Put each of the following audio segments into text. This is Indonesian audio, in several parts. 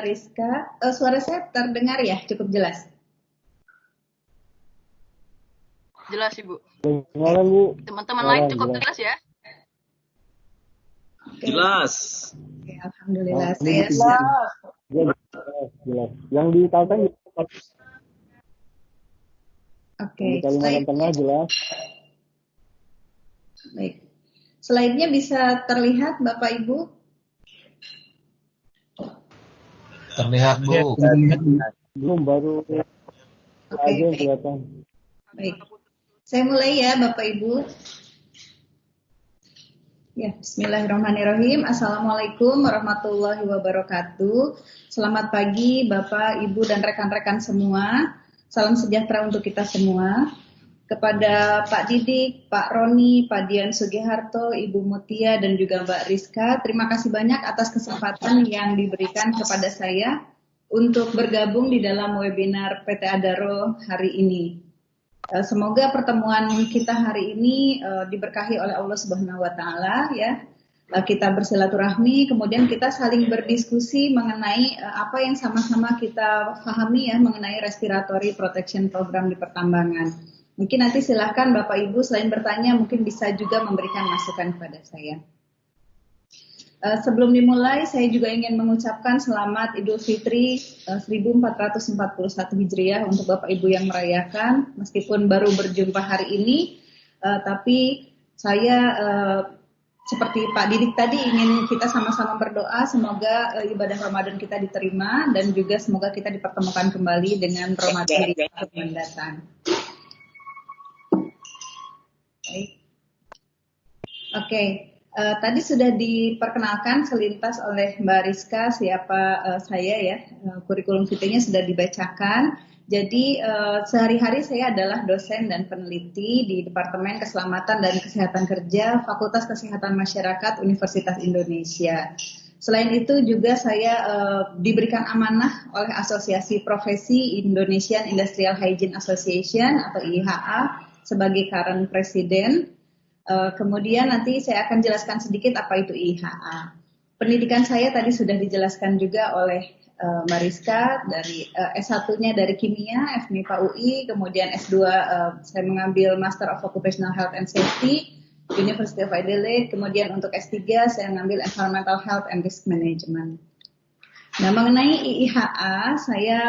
Rizka. Suara saya terdengar ya, cukup jelas? Jelas, Ibu. Kedengaran, Bu. Teman-teman lain cukup jelas ya? Oke. Jelas. Oke, alhamdulillah. Ini Saya jelas. Jelas. Yang di Kalteng, Oke, di Kalimantan Tengah jelas. Baik. Slide-nya bisa terlihat, Bapak Ibu? Terlihat, Bu. Belum, baru Oke, aja yang baik. kelihatan. Baik. Saya mulai ya, Bapak Ibu. Ya, bismillahirrahmanirrahim. Assalamualaikum warahmatullahi wabarakatuh. Selamat pagi Bapak, Ibu, dan rekan-rekan semua. Salam sejahtera untuk kita semua. Kepada Pak Didik, Pak Roni, Pak Dian Sugiharto, Ibu Mutia, dan juga Mbak Rizka, terima kasih banyak atas kesempatan yang diberikan kepada saya untuk bergabung di dalam webinar PT Adaro hari ini. Semoga pertemuan kita hari ini diberkahi oleh Allah Subhanahu wa taala ya. Kita bersilaturahmi, kemudian kita saling berdiskusi mengenai apa yang sama-sama kita pahami ya mengenai respiratory protection program di pertambangan. Mungkin nanti silahkan Bapak Ibu selain bertanya mungkin bisa juga memberikan masukan kepada saya. Sebelum dimulai, saya juga ingin mengucapkan selamat Idul Fitri 1441 Hijriah untuk Bapak Ibu yang merayakan. Meskipun baru berjumpa hari ini, tapi saya seperti Pak Didik tadi ingin kita sama-sama berdoa semoga ibadah Ramadan kita diterima dan juga semoga kita dipertemukan kembali dengan Ramadan di tahun mendatang. Baik. Oke. Tadi sudah diperkenalkan selintas oleh Mbak Rizka siapa saya ya, kurikulum vitae-nya sudah dibacakan. Jadi sehari-hari saya adalah dosen dan peneliti di Departemen Keselamatan dan Kesehatan Kerja Fakultas Kesehatan Masyarakat Universitas Indonesia. Selain itu juga saya diberikan amanah oleh Asosiasi Profesi Indonesian Industrial Hygiene Association atau IIHA sebagai current president. Kemudian nanti saya akan jelaskan sedikit apa itu IIHA. Pendidikan saya tadi sudah dijelaskan juga oleh Mbak Rizka dari S1-nya dari Kimia, FMIPA UI, kemudian S2 saya mengambil Master of Occupational Health and Safety, University of Adelaide, kemudian untuk S3 saya mengambil Environmental Health and Risk Management. Nah, mengenai IIHA, saya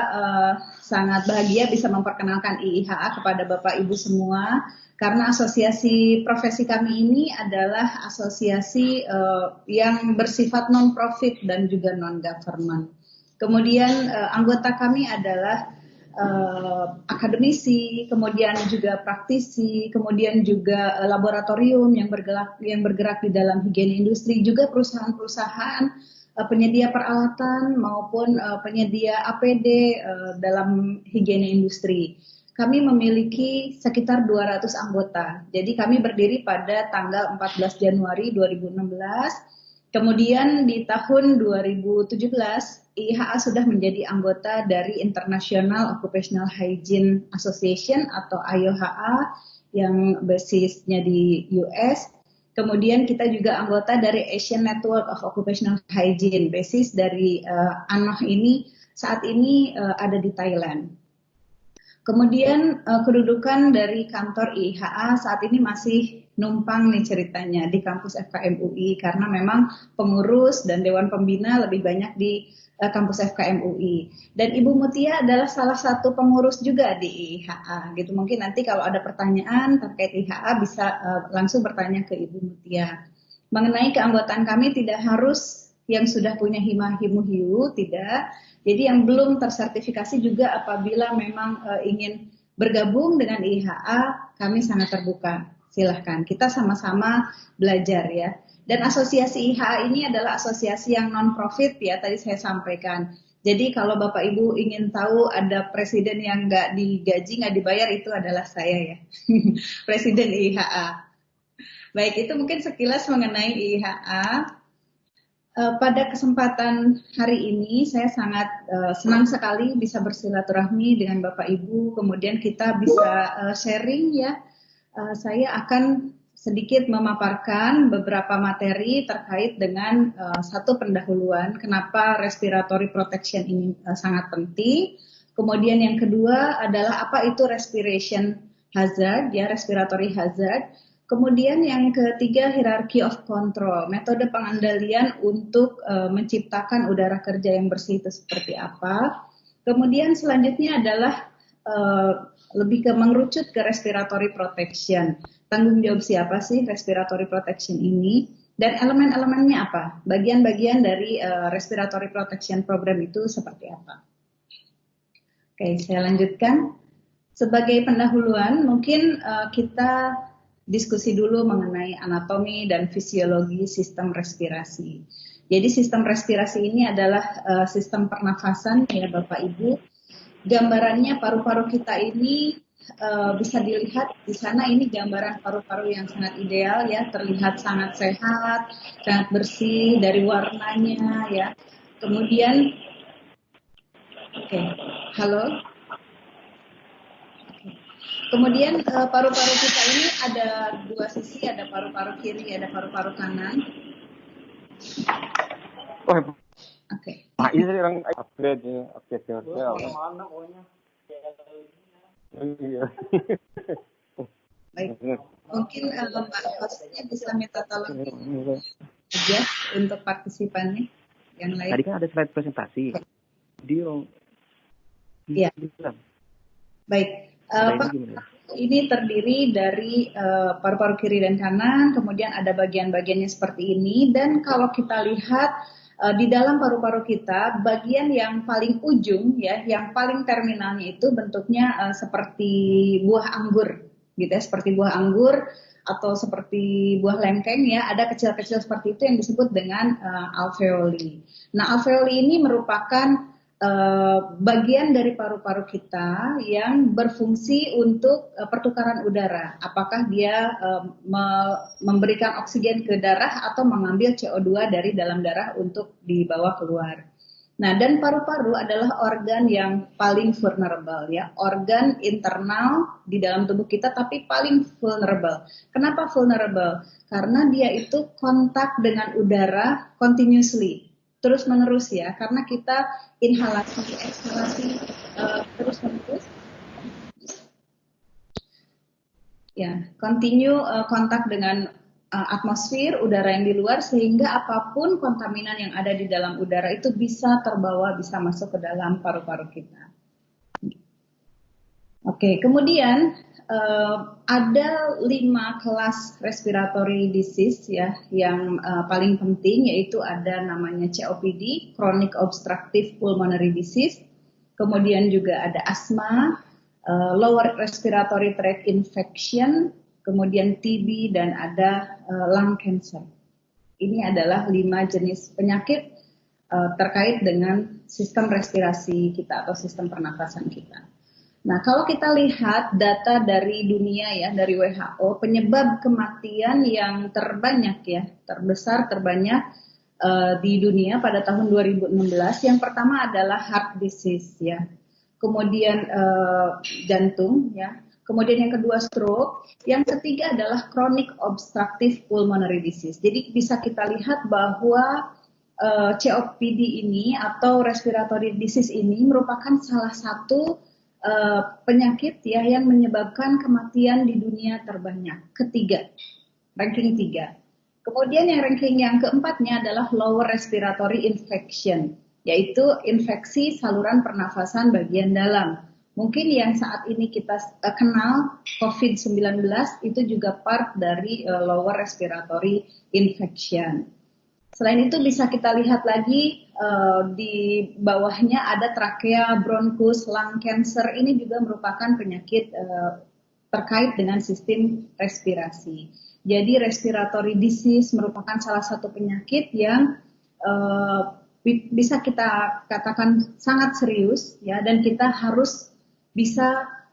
sangat bahagia bisa memperkenalkan IIHA kepada Bapak Ibu semua, karena asosiasi profesi kami ini adalah asosiasi yang bersifat non-profit dan juga non-government. Kemudian anggota kami adalah akademisi, kemudian juga praktisi, kemudian juga laboratorium yang bergerak di dalam higiene industri, juga perusahaan-perusahaan penyedia peralatan maupun penyedia APD dalam higiene industri. Kami memiliki sekitar 200 anggota. Jadi kami berdiri pada tanggal 14 Januari 2016. Kemudian di tahun 2017 IIHA sudah menjadi anggota dari International Occupational Hygiene Association atau IOHA yang basisnya di US. Kemudian kita juga anggota dari Asian Network of Occupational Hygiene, basis dari ANOH ini saat ini ada di Thailand. Kemudian kedudukan dari kantor IIHA saat ini masih numpang nih ceritanya di kampus FKM UI karena memang pengurus dan dewan pembina lebih banyak di kampus FKM UI. Dan Ibu Mutia adalah salah satu pengurus juga di IIHA gitu. Mungkin nanti kalau ada pertanyaan terkait IIHA bisa langsung bertanya ke Ibu Mutia. Mengenai keanggotaan kami tidak harus yang sudah punya himu-hiu, tidak. Jadi yang belum tersertifikasi juga apabila memang ingin bergabung dengan IIHA, kami sangat terbuka. Silahkan, kita sama-sama belajar ya. Dan asosiasi IIHA ini adalah asosiasi yang non-profit ya, tadi saya sampaikan. Jadi kalau Bapak Ibu ingin tahu ada presiden yang nggak digaji, nggak dibayar, itu adalah saya ya, presiden IIHA. Baik, itu mungkin sekilas mengenai IIHA. Pada kesempatan hari ini saya sangat senang sekali bisa bersilaturahmi dengan Bapak Ibu, kemudian kita bisa sharing ya. Saya akan sedikit memaparkan beberapa materi terkait dengan satu pendahuluan kenapa respiratory protection ini sangat penting. Kemudian yang kedua adalah apa itu respiration hazard, ya, respiratory hazard. Kemudian yang ketiga hierarchy of control, metode pengendalian untuk menciptakan udara kerja yang bersih itu seperti apa. Kemudian selanjutnya adalah lebih ke mengerucut ke respiratory protection. Tanggung jawab siapa sih respiratory protection ini? Dan elemen-elemennya apa? Bagian-bagian dari respiratory protection program itu seperti apa? Oke, saya lanjutkan. Sebagai pendahuluan, mungkin kita diskusi dulu mengenai anatomi dan fisiologi sistem respirasi. Jadi sistem respirasi ini adalah sistem pernafasan, ya Bapak Ibu. Gambarannya paru-paru kita ini bisa dilihat di sana, ini gambaran paru-paru yang sangat ideal, ya, terlihat sangat sehat, sangat bersih dari warnanya, ya. Kemudian, oke, halo. Kemudian paru-paru kita ini ada dua sisi, ada paru-paru kiri, ada paru-paru kanan. Oke. Nah, ini tadi orang upgrade ya, upgrade ya. Mana pokoknya? Iya. Baik. Mungkin Mbak hostnya bisa minta tolong aja untuk partisipannya yang lain. Tadi kan ada slide presentasi. Video. Iya. Baik. Ini terdiri dari paru-paru kiri dan kanan, kemudian ada bagian-bagiannya seperti ini. Dan kalau kita lihat di dalam paru-paru kita, bagian yang paling ujung, ya, yang paling terminalnya itu bentuknya seperti buah anggur, gitu ya, seperti buah anggur atau seperti buah lengkeng, ya, ada kecil-kecil seperti itu yang disebut dengan alveoli. Nah, alveoli ini merupakan bagian dari paru-paru kita yang berfungsi untuk pertukaran udara. Apakah dia memberikan oksigen ke darah atau mengambil CO2 dari dalam darah untuk dibawa keluar. Nah, dan paru-paru adalah organ yang paling vulnerable, ya, organ internal di dalam tubuh kita tapi paling vulnerable. Kenapa vulnerable? Karena dia itu kontak dengan udara continuously, terus menerus, ya, karena kita inhalasi, ekshalasi terus menerus, ya, continue kontak dengan atmosfer udara yang di luar, sehingga apapun kontaminan yang ada di dalam udara itu bisa terbawa, bisa masuk ke dalam paru-paru kita. Oke, kemudian ada 5 kelas respiratory disease, ya, yang paling penting, yaitu ada namanya COPD, chronic obstructive pulmonary disease, kemudian juga ada asma, lower respiratory tract infection, kemudian TB, dan ada lung cancer. Ini adalah 5 jenis penyakit terkait dengan sistem respirasi kita atau sistem pernafasan kita. Nah, kalau kita lihat data dari dunia, ya, dari WHO, penyebab kematian yang terbanyak, ya, terbesar, terbanyak di dunia pada tahun 2016, yang pertama adalah heart disease, ya, kemudian jantung, ya, kemudian yang kedua stroke, yang ketiga adalah chronic obstructive pulmonary disease. Jadi bisa kita lihat bahwa COPD ini atau respiratory disease ini merupakan salah satu penyakit, ya, yang menyebabkan kematian di dunia terbanyak, ketiga, ranking 3. Kemudian yang ranking yang keempatnya adalah lower respiratory infection, yaitu infeksi saluran pernafasan bagian dalam. Mungkin yang saat ini kita kenal COVID-19 itu juga part dari lower respiratory infection. Selain itu bisa kita lihat lagi di bawahnya ada trakea, bronchus, lung cancer. Ini juga merupakan penyakit terkait dengan sistem respirasi. Jadi respiratory disease merupakan salah satu penyakit yang bisa kita katakan sangat serius, ya, dan kita harus bisa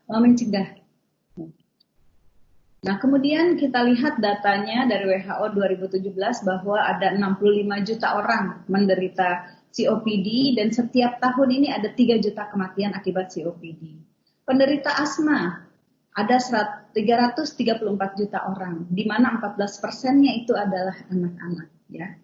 mencegah. Nah, kemudian kita lihat datanya dari WHO 2017 bahwa ada 65 juta orang menderita COPD dan setiap tahun ini ada 3 juta kematian akibat COPD. Penderita asma ada 334 juta orang, di mana 14%-nya itu adalah anak-anak. Ya.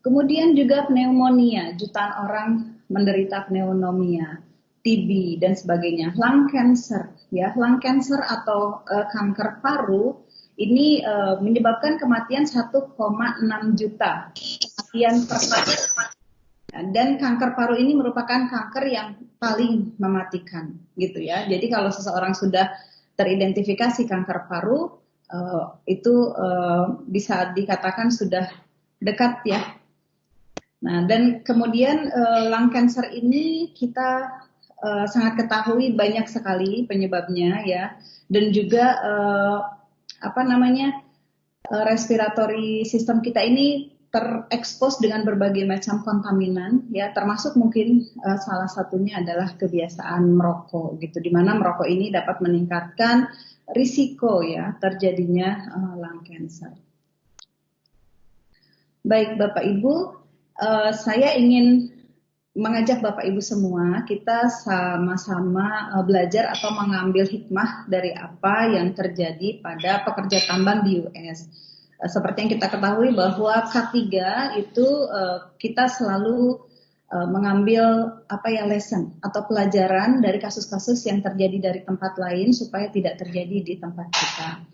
Kemudian juga pneumonia, jutaan orang menderita pneumonia, TB dan sebagainya. Lung cancer, ya, lung cancer atau kanker paru ini menyebabkan kematian 1,6 juta kematian per tahun. Dan kanker paru ini merupakan kanker yang paling mematikan, gitu ya. Jadi kalau seseorang sudah teridentifikasi kanker paru, itu bisa dikatakan sudah dekat ya. Nah, dan kemudian lung cancer ini kita sangat ketahui banyak sekali penyebabnya ya, dan juga respiratory system kita ini terekspos dengan berbagai macam kontaminan ya, termasuk mungkin salah satunya adalah kebiasaan merokok gitu, di mana merokok ini dapat meningkatkan risiko ya terjadinya lung cancer. Baik Bapak Ibu, saya ingin mengajak Bapak Ibu semua kita sama-sama belajar atau mengambil hikmah dari apa yang terjadi pada pekerja tambang di US. Seperti yang kita ketahui bahwa K3 itu kita selalu mengambil lesson atau pelajaran dari kasus-kasus yang terjadi dari tempat lain supaya tidak terjadi di tempat kita.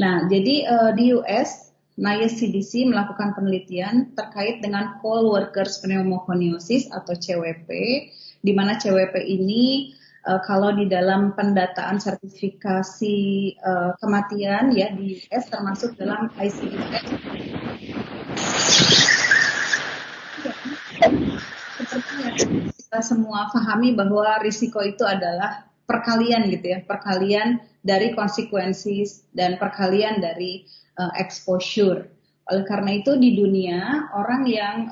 Nah, jadi di US NIAS CDC melakukan penelitian terkait dengan Coal Workers Pneumoconiosis atau CWP, di mana CWP ini kalau di dalam pendataan sertifikasi kematian ya di US termasuk dalam ICD-10. Seperti yang kita semua pahami bahwa risiko itu adalah perkalian gitu ya, perkalian dari konsekuensi dan perkalian dari exposure. Oleh karena itu di dunia orang yang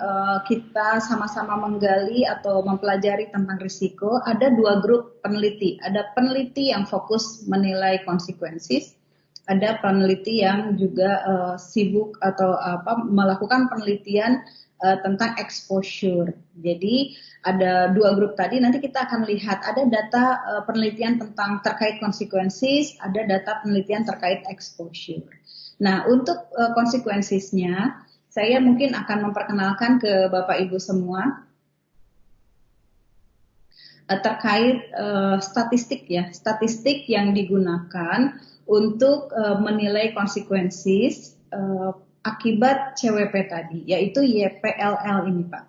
kita sama-sama menggali atau mempelajari tentang risiko, ada dua grup peneliti. Ada peneliti yang fokus menilai konsekuensi, ada peneliti yang juga sibuk atau melakukan penelitian tentang exposure. Jadi ada dua grup tadi, nanti kita akan lihat ada data penelitian tentang terkait konsekuensi, ada data penelitian terkait exposure. Nah, untuk konsekuensinya, saya mungkin akan memperkenalkan ke Bapak Ibu semua terkait statistik ya, statistik yang digunakan untuk menilai konsekuensi akibat CWP tadi, yaitu YPLL ini Pak.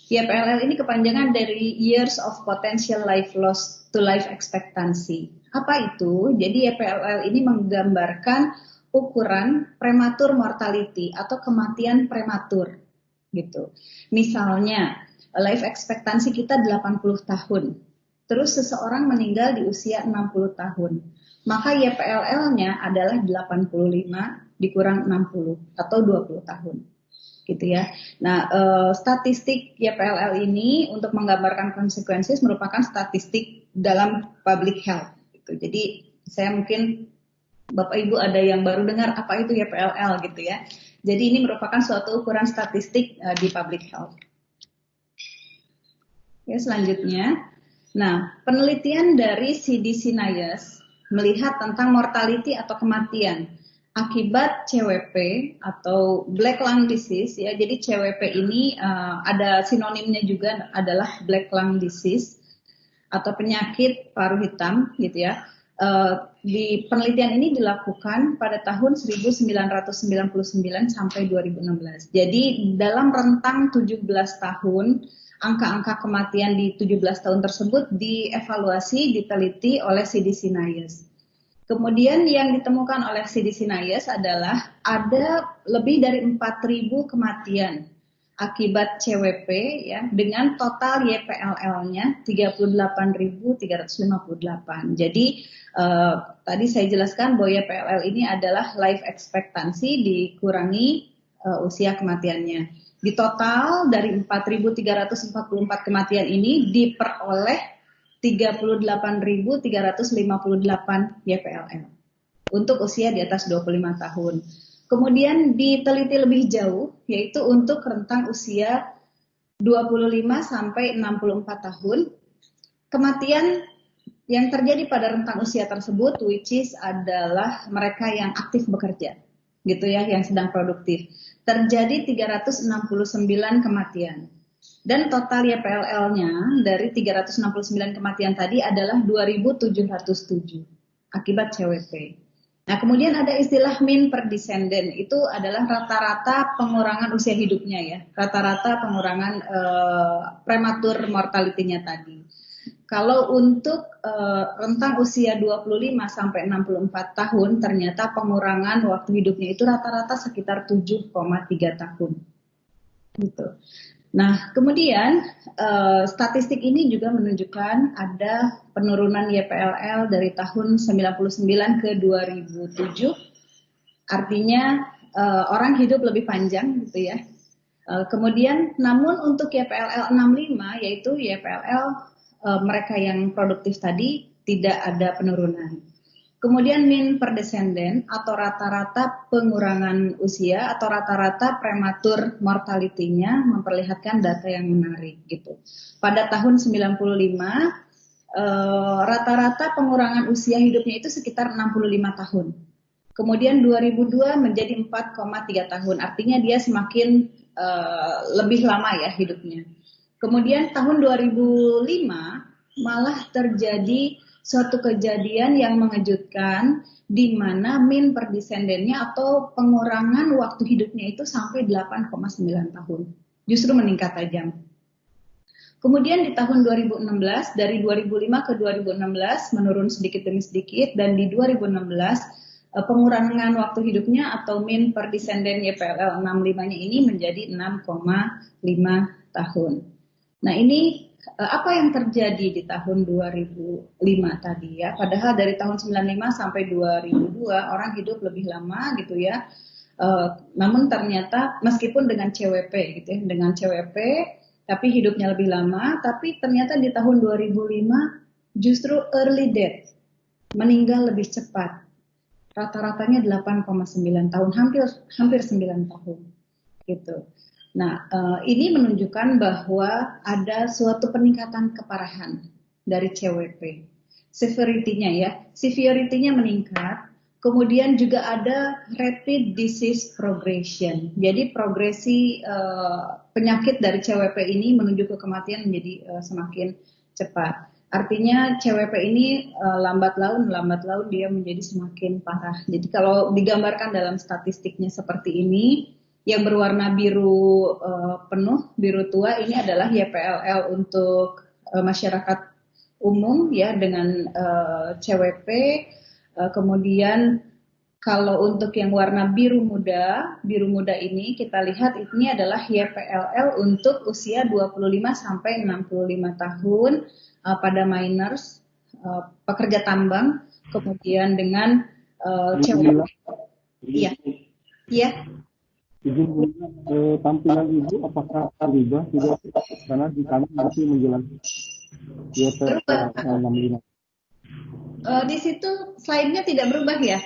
YPLL ini kepanjangan dari Years of Potential Life Loss to Life Expectancy. Apa itu? Jadi YPLL ini menggambarkan ukuran prematur mortality atau kematian prematur gitu. Misalnya life expectancy kita 80 tahun. Terus seseorang meninggal di usia 60 tahun. Maka YPLL-nya adalah 85 dikurang 60 atau 20 tahun. Gitu ya. Nah, statistik YPLL ini untuk menggambarkan konsekuensi merupakan statistik dalam public health gitu. Jadi saya mungkin Bapak Ibu ada yang baru dengar apa itu YPLL gitu ya. Jadi ini merupakan suatu ukuran statistik di public health. Ya, selanjutnya. Nah, penelitian dari CDC NIAS melihat tentang mortality atau kematian akibat CWP atau black lung disease ya. Jadi CWP ini ada sinonimnya juga adalah black lung disease atau penyakit paru hitam gitu ya. Di penelitian ini dilakukan pada tahun 1999 sampai 2016. Jadi dalam rentang 17 tahun, angka-angka kematian di 17 tahun tersebut dievaluasi, diteliti oleh CDC NIAS. Kemudian yang ditemukan oleh CDC NIAS adalah ada lebih dari 4.000 kematian akibat CWP ya, dengan total YPLL-nya 38.358. Jadi tadi saya jelaskan bahwa YPLL ini adalah life expectancy dikurangi usia kematiannya. Di total dari 4.344 kematian ini diperoleh 38.358 YPLL untuk usia di atas 25 tahun. Kemudian diteliti lebih jauh, yaitu untuk rentang usia 25 sampai 64 tahun, kematian yang terjadi pada rentang usia tersebut, which is adalah mereka yang aktif bekerja, gitu ya, yang sedang produktif. Terjadi 369 kematian. Dan total YPLL-nya dari 369 kematian tadi adalah 2.707 akibat CWP. Nah, kemudian ada istilah min per descendant, itu adalah rata-rata pengurangan usia hidupnya ya, rata-rata pengurangan prematur mortality-nya tadi. Kalau untuk rentang usia 25 sampai 64 tahun, ternyata pengurangan waktu hidupnya itu rata-rata sekitar 7,3 tahun. Gitu. Nah, kemudian statistik ini juga menunjukkan ada penurunan YPLL dari tahun 99 ke 2007. Artinya orang hidup lebih panjang gitu ya. Kemudian namun untuk YPLL 65 yaitu YPLL mereka yang produktif tadi tidak ada penurunan. Kemudian min per descendant atau rata-rata pengurangan usia atau rata-rata prematur mortality-nya memperlihatkan data yang menarik gitu. Pada tahun 95 rata-rata pengurangan usia hidupnya itu sekitar 65 tahun. Kemudian 2002 menjadi 4,3 tahun. Artinya dia semakin lebih lama ya hidupnya. Kemudian tahun 2005 malah terjadi suatu kejadian yang mengejutkan di mana min per descendant-nya atau pengurangan waktu hidupnya itu sampai 8,9 tahun. Justru meningkat tajam. Kemudian di tahun 2016 dari 2005 ke 2016 menurun sedikit demi sedikit dan di 2016 pengurangan waktu hidupnya atau min per descendant YPLL 65-nya ini menjadi 6,5 tahun. Nah, ini apa yang terjadi di tahun 2005 tadi ya? Padahal dari tahun 95 sampai 2002 orang hidup lebih lama gitu ya. Namun ternyata meskipun dengan CWP gitu ya, dengan CWP tapi hidupnya lebih lama, tapi ternyata di tahun 2005 justru early death, meninggal lebih cepat. Rata-ratanya 8,9 tahun, hampir 9 tahun gitu. Nah, ini menunjukkan bahwa ada suatu peningkatan keparahan dari CWP. Severity-nya ya, severity-nya meningkat. Kemudian juga ada rapid disease progression. Jadi progresi penyakit dari CWP ini menuju ke kematian menjadi semakin cepat. Artinya CWP ini lambat laun dia menjadi semakin parah. Jadi kalau digambarkan dalam statistiknya seperti ini, yang berwarna biru penuh, biru tua ini adalah YPLL untuk masyarakat umum ya dengan CWP. Kemudian kalau untuk yang warna biru muda ini kita lihat ini adalah YPLL untuk usia 25 sampai 65 tahun pada miners, pekerja tambang, kemudian dengan CWP. Iya. Iya. Izin tampilan Ibu apakah berubah tidak? Karena di kanan masih menjelaskan YPLL 65. Di situ slide-nya tidak berubah ya?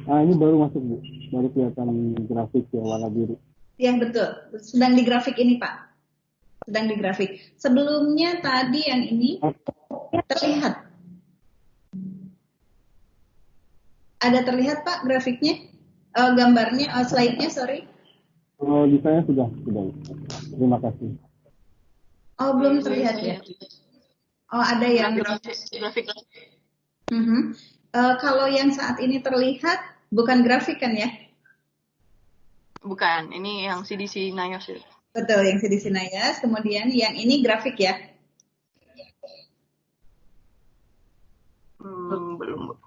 Nah, ini baru masuk Bu, baru kelihatan grafik ya warna biru. Ya betul, sedang di grafik ini Pak, sedang di grafik. Sebelumnya tadi yang ini terlihat, ada terlihat Pak grafiknya? Gambarnya, slide-nya, sorry. Di saya sudah. Terima kasih. Oh, belum terlihat ya? Oh, ada yang grafik. Kalau yang saat ini terlihat, bukan grafik kan ya? Bukan, ini yang CDC NIOSH ya. Betul, yang CDC NIOSH. Kemudian yang ini grafik ya? Belum.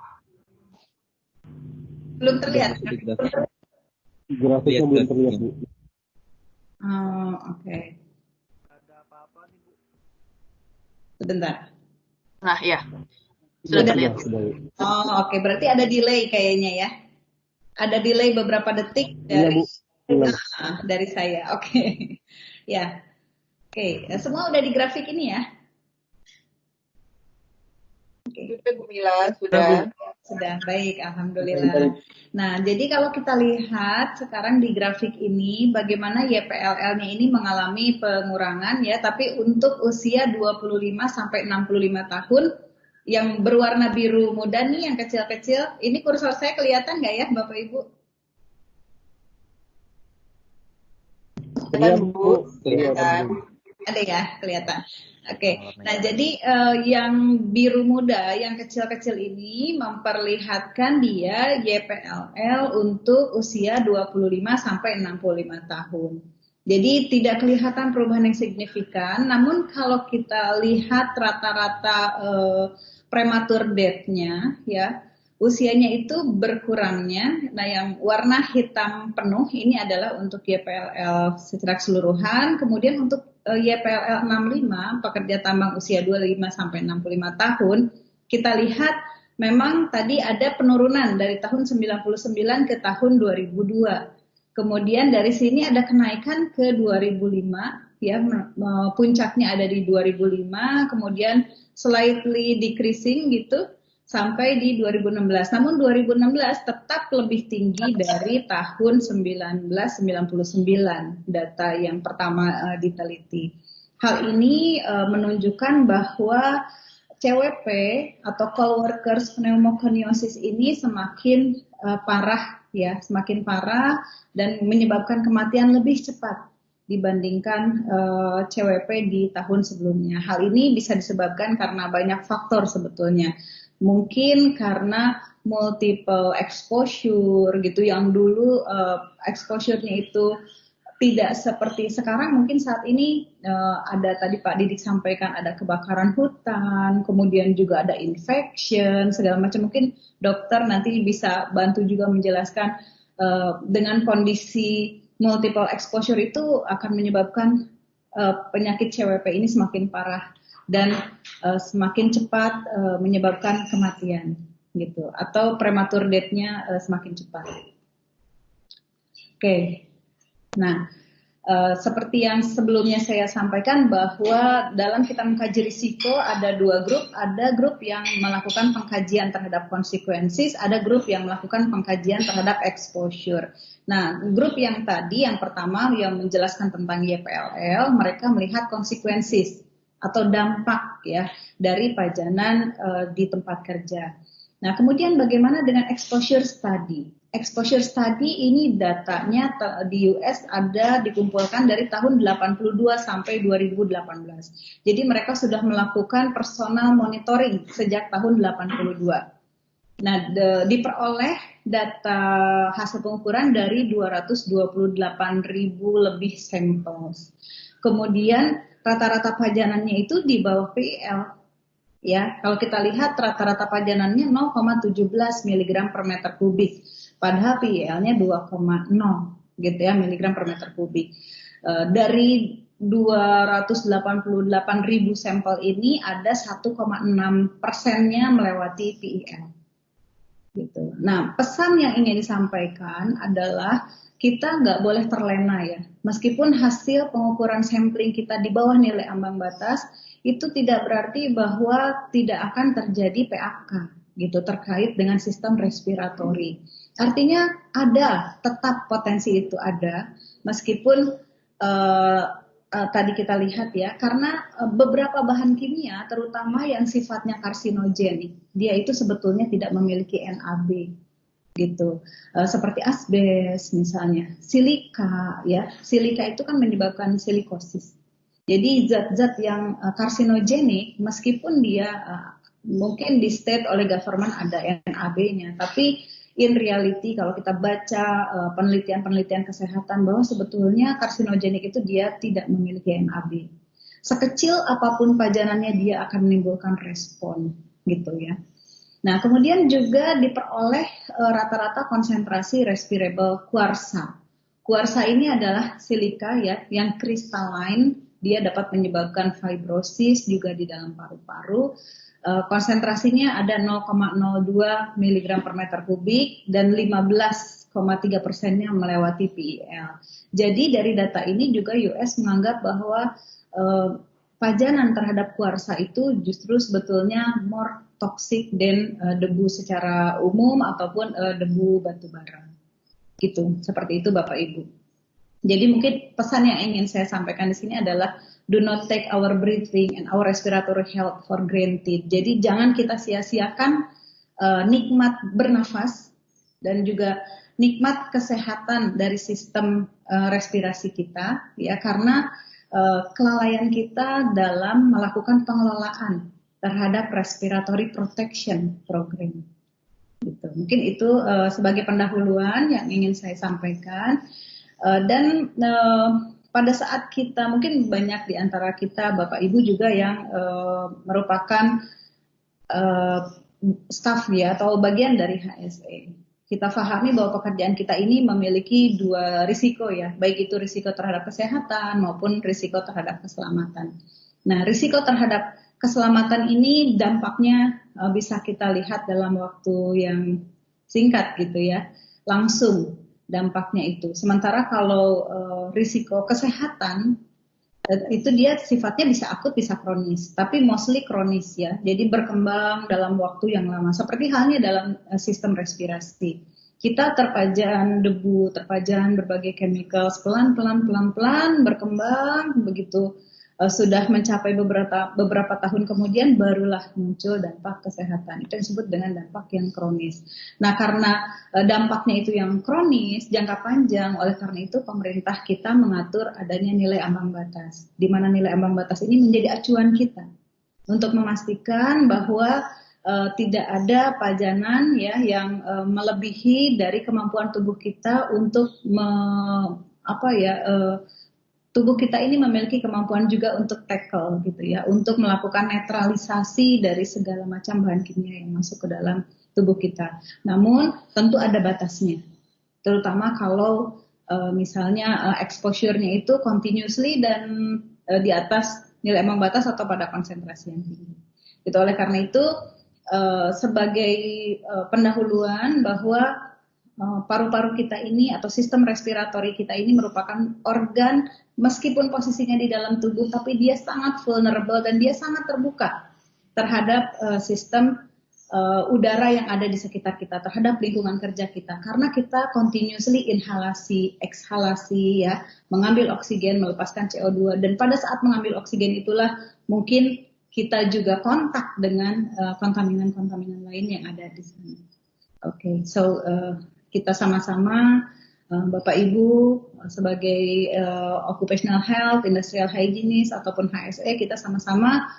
Belum terlihat. Grafiknya belum terlihat Bu. Oh, oke. Ada apa-apa nih Bu? Sebentar. Nah, ya. Sudah terlihat. Oh, oke. Berarti ada delay kayaknya ya. Ada delay beberapa detik dari saya. Oke. Ya. Oke. Semua udah di grafik ini ya? Oke. Sudah, Bu Mila. Sudah. Sudah, baik. Alhamdulillah. Nah, jadi kalau kita lihat sekarang di grafik ini, bagaimana YPLL-nya ini mengalami pengurangan ya, tapi untuk usia 25 sampai 65 tahun, yang berwarna biru muda nih, yang kecil-kecil. Ini kursor saya kelihatan nggak ya, Bapak Ibu? Iya, Bu. Bu. Kelihatan, Bu. Ada ya, kelihatan. Oke, nah jadi yang biru muda, yang kecil-kecil ini memperlihatkan dia YPLL untuk usia 25 sampai 65 tahun. Jadi tidak kelihatan perubahan yang signifikan, namun kalau kita lihat rata-rata prematur death-nya, ya, usianya itu berkurangnya. Nah, yang warna hitam penuh ini adalah untuk YPLL secara keseluruhan. Kemudian untuk YPLL 65, pekerja tambang usia 25 sampai 65 tahun, kita lihat memang tadi ada penurunan dari tahun 99 ke tahun 2002. Kemudian dari sini ada kenaikan ke 2005, ya, puncaknya ada di 2005, kemudian slightly decreasing gitu sampai di 2016. Namun 2016 tetap lebih tinggi dari tahun 1999, data yang pertama diteliti. Hal ini menunjukkan bahwa CWP atau coworkers pneumoconiosis ini semakin parah, ya, semakin parah dan menyebabkan kematian lebih cepat dibandingkan CWP di tahun sebelumnya. Hal ini bisa disebabkan karena banyak faktor sebetulnya. Mungkin karena multiple exposure gitu, yang dulu exposure-nya itu tidak seperti sekarang. Mungkin saat ini ada tadi Pak Didik sampaikan ada kebakaran hutan, kemudian juga ada infection segala macam. Mungkin dokter nanti bisa bantu juga menjelaskan dengan kondisi multiple exposure itu akan menyebabkan penyakit CWP ini semakin parah dan semakin cepat menyebabkan kematian gitu, atau prematur death-nya semakin cepat. Oke. Nah, seperti yang sebelumnya saya sampaikan bahwa dalam kita mengkaji risiko ada dua grup, ada grup yang melakukan pengkajian terhadap consequences, ada grup yang melakukan pengkajian terhadap exposure. Nah, grup yang tadi, yang pertama yang menjelaskan tentang YPLL, mereka melihat consequences atau dampak, ya, dari pajanan di tempat kerja. Nah, kemudian bagaimana dengan exposure study? Exposure study ini datanya di US ada dikumpulkan dari tahun 82 sampai 2018. Jadi mereka sudah melakukan personal monitoring sejak tahun 82. Nah, diperoleh data hasil pengukuran dari 228.000 lebih samples. Kemudian rata-rata pajanannya itu di bawah PIL. Ya, kalau kita lihat rata-rata pajanannya 0,17 mg per meter kubik. Padahal PIL-nya 2,0 gitu ya, miligram per meter kubik. Dari 288.000 sampel ini ada 1,6%-nya melewati PIL. Gitu. Nah, pesan yang ingin disampaikan adalah kita nggak boleh terlena, ya. Meskipun hasil pengukuran sampling kita di bawah nilai ambang batas, itu tidak berarti bahwa tidak akan terjadi PAK gitu terkait dengan sistem respiratori. Artinya ada, tetap potensi itu ada, meskipun tadi kita lihat, ya, karena beberapa bahan kimia, terutama yang sifatnya karsinogenik, dia itu sebetulnya tidak memiliki NAB, gitu. Seperti asbes misalnya, silika, ya, silika itu kan menyebabkan silikosis. Jadi zat-zat yang karsinogenik, meskipun dia mungkin di state oleh government ada NAB-nya, tapi in reality kalau kita baca penelitian-penelitian kesehatan bahwa sebetulnya karsinogenik itu dia tidak memiliki NAB. Sekecil apapun pajanannya dia akan menimbulkan respon, gitu ya. Nah, kemudian juga diperoleh rata-rata konsentrasi respirable kuarsa. Kuarsa ini adalah silika, ya, yang crystalline, dia dapat menyebabkan fibrosis juga di dalam paru-paru. Konsentrasinya ada 0,02 mg per meter kubik dan 15,3%-nya melewati PIL. Jadi dari data ini juga US menganggap bahwa pajanan terhadap kuarsa itu justru sebetulnya more toxic dan debu secara umum ataupun debu batu bara. Gitu, seperti itu Bapak Ibu. Jadi mungkin pesan yang ingin saya sampaikan di sini adalah do not take our breathing and our respiratory health for granted. Jadi jangan kita sia-siakan nikmat bernafas dan juga nikmat kesehatan dari sistem respirasi kita, ya, karena kelalaian kita dalam melakukan pengelolaan terhadap respiratory protection program. Gitu. Mungkin itu sebagai pendahuluan yang ingin saya sampaikan. Dan pada saat kita, mungkin banyak di antara kita Bapak Ibu juga yang merupakan staff ya atau bagian dari HSE. Kita pahami bahwa pekerjaan kita ini memiliki dua risiko ya, baik itu risiko terhadap kesehatan maupun risiko terhadap keselamatan. Nah, risiko terhadap keselamatan ini dampaknya bisa kita lihat dalam waktu yang singkat gitu ya, langsung dampaknya itu. Sementara kalau risiko kesehatan itu dia sifatnya bisa akut, bisa kronis, tapi mostly kronis ya. Jadi berkembang dalam waktu yang lama. Seperti halnya dalam sistem respirasi. Kita terpajan debu, terpajan berbagai chemicals, pelan-pelan berkembang, begitu sudah mencapai beberapa tahun kemudian barulah muncul dampak kesehatan. Itu disebut dengan dampak yang kronis. Nah, karena dampaknya itu yang kronis, jangka panjang, oleh karena itu pemerintah kita mengatur adanya nilai ambang batas. Di mana nilai ambang batas ini menjadi acuan kita untuk memastikan bahwa tidak ada pajanan ya yang melebihi dari kemampuan tubuh kita untuk tubuh kita ini memiliki kemampuan juga untuk tackle gitu ya, untuk melakukan netralisasi dari segala macam bahan kimia yang masuk ke dalam tubuh kita. Namun tentu ada batasnya, terutama kalau misalnya exposure-nya itu continuously dan di atas nilai ambang batas atau pada konsentrasi yang tinggi. Itu oleh karena itu sebagai pendahuluan bahwa paru-paru kita ini atau sistem respiratori kita ini merupakan organ meskipun posisinya di dalam tubuh, tapi dia sangat vulnerable dan dia sangat terbuka terhadap sistem udara yang ada di sekitar kita, terhadap lingkungan kerja kita. Karena kita continuously inhalasi, ekhalasi ya, mengambil oksigen, melepaskan CO2, dan pada saat mengambil oksigen itulah mungkin kita juga kontak dengan kontaminan-kontaminan lain yang ada di sana. Oke, so kita sama-sama Bapak Ibu sebagai occupational health, industrial hygienist ataupun HSE, kita sama-sama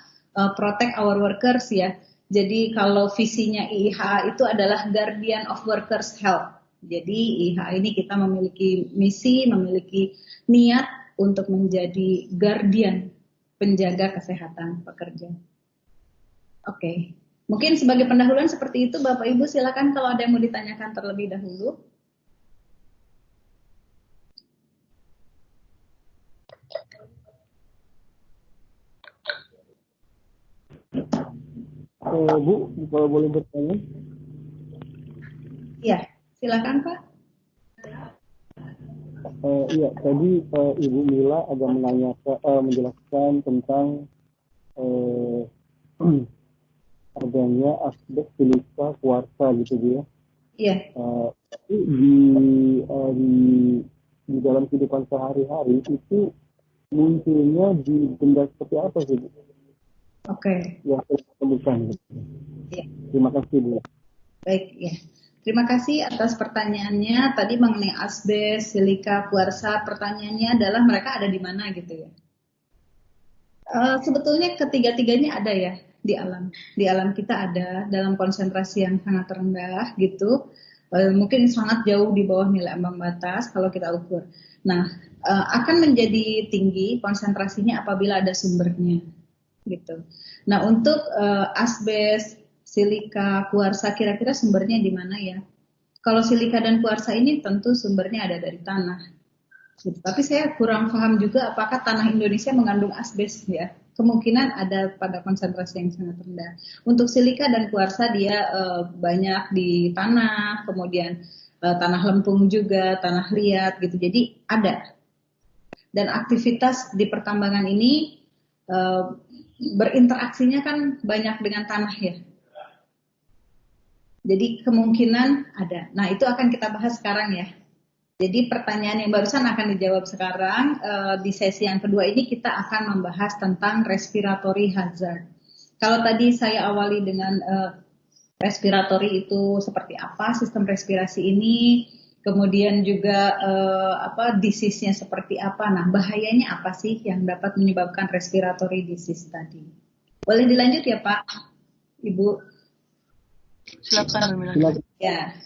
protect our workers ya. Jadi kalau visinya IIHA itu adalah guardian of workers health. Jadi IIHA ini kita memiliki misi, memiliki niat untuk menjadi guardian, penjaga kesehatan pekerja. Oke. Mungkin sebagai pendahuluan seperti itu, Bapak Ibu silakan kalau ada yang mau ditanyakan terlebih dahulu. Bu, kalau boleh bertanya? Iya, silakan Pak. Iya, tadi Ibu Mila agak menjelaskan tentang adanya asbes, silika, kuarsa gitu ya. Iya. Tapi di dalam kehidupan sehari-hari itu munculnya di benda seperti apa sih, Bu? Oke. Yang saya temukan. Iya. Terima kasih, Bu. Baik, ya. Terima kasih atas pertanyaannya. Tadi mengenai asbes, silika, kuarsa, pertanyaannya adalah mereka ada di mana gitu ya. Sebetulnya ketiga-tiganya ada ya di alam. Di alam kita ada dalam konsentrasi yang sangat rendah gitu. Mungkin sangat jauh di bawah nilai ambang batas kalau kita ukur. Nah, akan menjadi tinggi konsentrasinya apabila ada sumbernya gitu. Nah, untuk asbes, silika, kuarsa, kira-kira sumbernya di mana ya? Kalau silika dan kuarsa ini tentu sumbernya ada dari tanah. Gitu. Tapi saya kurang paham juga apakah tanah Indonesia mengandung asbes ya. Kemungkinan ada pada konsentrasi yang sangat rendah. Untuk silika dan kuarsa dia banyak di tanah, kemudian tanah lempung juga, tanah liat gitu. Jadi ada. Dan aktivitas di pertambangan ini berinteraksinya kan banyak dengan tanah ya. Jadi kemungkinan ada. Nah, itu akan kita bahas sekarang ya. Jadi pertanyaan yang barusan akan dijawab sekarang. Di sesi yang kedua ini kita akan membahas tentang respiratory hazard. Kalau tadi saya awali dengan respiratory itu seperti apa, sistem respirasi ini, kemudian juga disease-nya seperti apa. Nah, bahayanya apa sih yang dapat menyebabkan respiratory disease tadi? Boleh dilanjut ya Pak, Ibu? Silakan Mbak Mila. Ya.